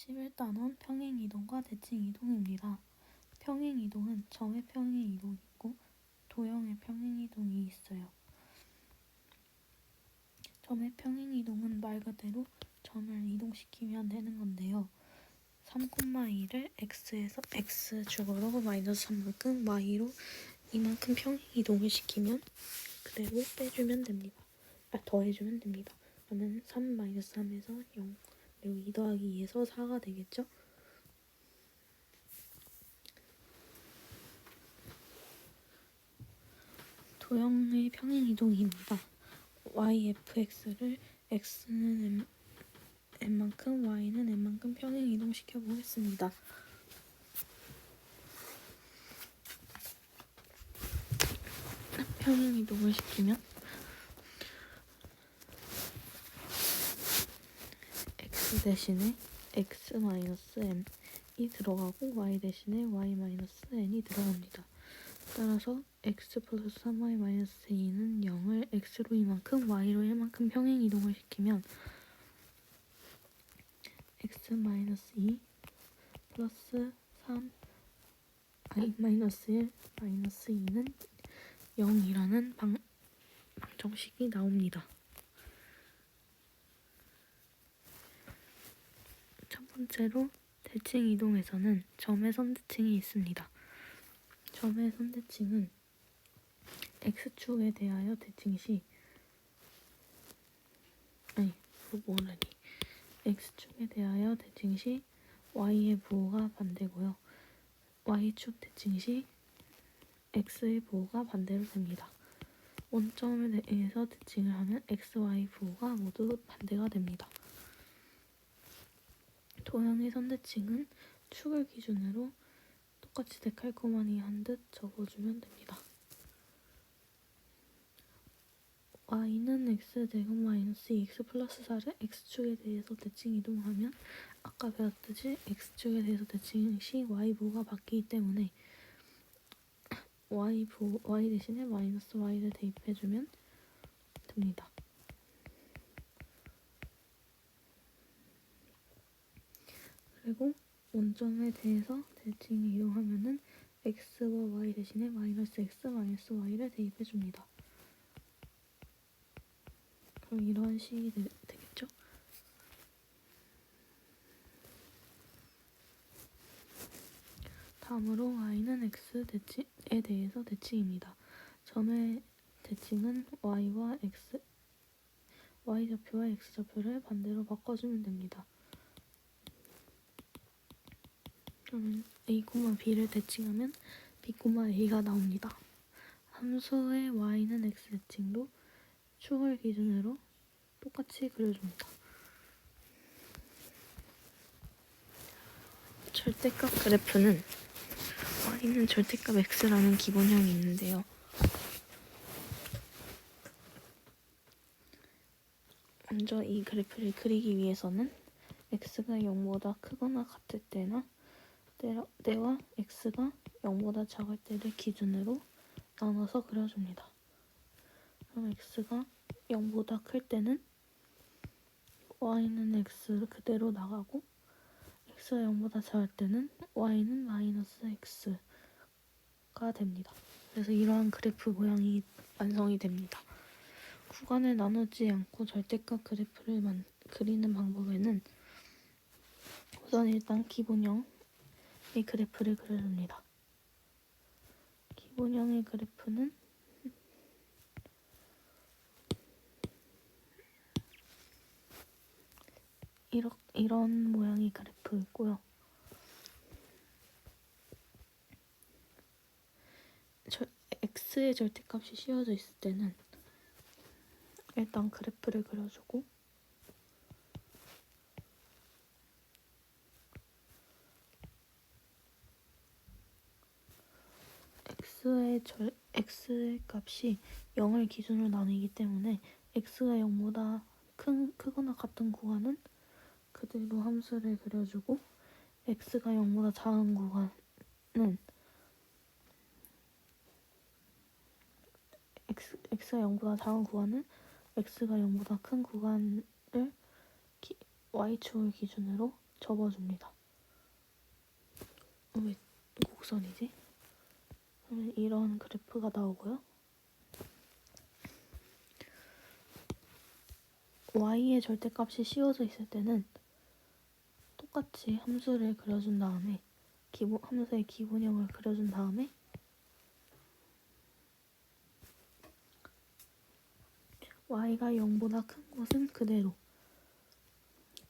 11단원 평행이동과 대칭이동입니다. 평행이동은 점의 평행이동이 있고 도형의 평행이동이 있어요. 점의 평행이동은 말 그대로 점을 이동시키면 되는 건데요. 3,2를 x에서 x축으로 마이너스 3만큼 y로 이만큼 평행이동을 시키면 그대로 빼주면 됩니다. 더해주면 됩니다. 그러면 3-3에서 0 그리고 2 더하기 2에서 4가 되겠죠? 도형의 평행이동입니다. yfx를 x는 n만큼 y는 n만큼 평행이동시켜 보겠습니다. 평행이동을 시키면 x 대신에 x-n이 들어가고 y 대신에 y-n이 들어갑니다. 따라서 x 플러스 3y-2는 0을 x로 이만큼 y로 1만큼 평행이동을 시키면 x-2 플러스 3y-1 마이너스 2는 0이라는 방정식이 나옵니다. 첫 번째로 대칭 이동에서는 점의 선대칭이 있습니다. 점의 선대칭은 x축에 대하여 대칭 시 x축에 대하여 대칭 시 y의 부호가 반대고요. y축 대칭 시 x의 부호가 반대로 됩니다. 원점에 대해서 대칭을 하면 x, y 부호가 모두 반대가 됩니다. 도형의 선대칭은 축을 기준으로 똑같이 데칼코마니 한 듯 접어주면 됩니다. y는 x제곱 마이너스 2x 플러스 4를 x축에 대해서 대칭 이동하면 아까 배웠듯이 x축에 대해서 대칭 시 y부호가 바뀌기 때문에 y 대신에 마이너스 y를 대입해주면 됩니다. 그리고 원점에 대해서 대칭 이동하면은 x와 y 대신에 마이너스 x, 마이너스 y를 대입해줍니다. 그럼 이러한 식이 되겠죠? 다음으로 y는 x에 대해서 대칭입니다. 점의 대칭은 y와 y좌표와 x좌표를 반대로 바꿔주면 됩니다. 그러면 a, b를 대칭하면 b, a가 나옵니다. 함수의 y는 x 대칭도 축을 기준으로 똑같이 그려줍니다. 절대값 그래프는 y는 절대값 x라는 기본형이 있는데요. 먼저 이 그래프를 그리기 위해서는 x가 0보다 크거나 같을 때와 x가 0보다 작을 때를 기준으로 나눠서 그려줍니다. 그럼 x가 0보다 클 때는 y는 x 그대로 나가고 x가 0보다 작을 때는 y는 마이너스 x가 됩니다. 그래서 이러한 그래프 모양이 완성이 됩니다. 구간을 나누지 않고 절대값 그래프를 그리는 방법에는 우선 일단 기본형의 그래프를 그려줍니다. 기본형의 그래프는 이런 모양의 그래프였고요. x의 절대값이 씌워져 있을 때는 일단 그래프를 그려주고 x의 값이 0을 기준으로 나누기 때문에 x가 0보다 크거나 같은 구간은 그대로 함수를 그려주고 x가 0보다 작은 구간은 x가 0보다 작은 구간은 x가 0보다 큰 구간을 y축을 기준으로 접어줍니다. 왜 곡선이지? 그러면 이런 그래프가 나오고요. y의 절대값이 씌워져 있을 때는 똑같이 함수를 그려준 다음에 함수의 기본형을 그려준 다음에 y가 0보다 큰 곳은 그대로,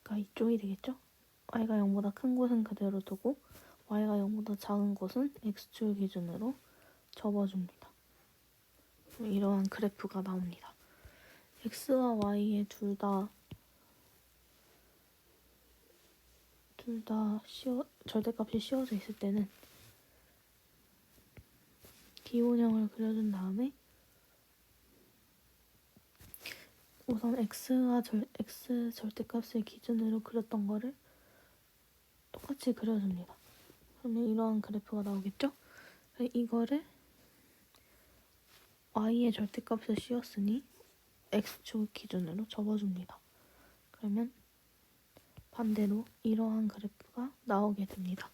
그러니까 이쪽이 되겠죠? y가 0보다 큰 곳은 그대로 두고 y가 0보다 작은 곳은 x축 기준으로 접어줍니다. 이러한 그래프가 나옵니다. x와 y의 둘 다 절대값이 씌워져 있을 때는 기본형을 그려준 다음에 우선 x 절대값을 기준으로 그렸던 거를 똑같이 그려줍니다. 그러면 이러한 그래프가 나오겠죠? 이거를 y의 절대값을 씌웠으니 x축 기준으로 접어줍니다. 그러면 반대로 이러한 그래프가 나오게 됩니다.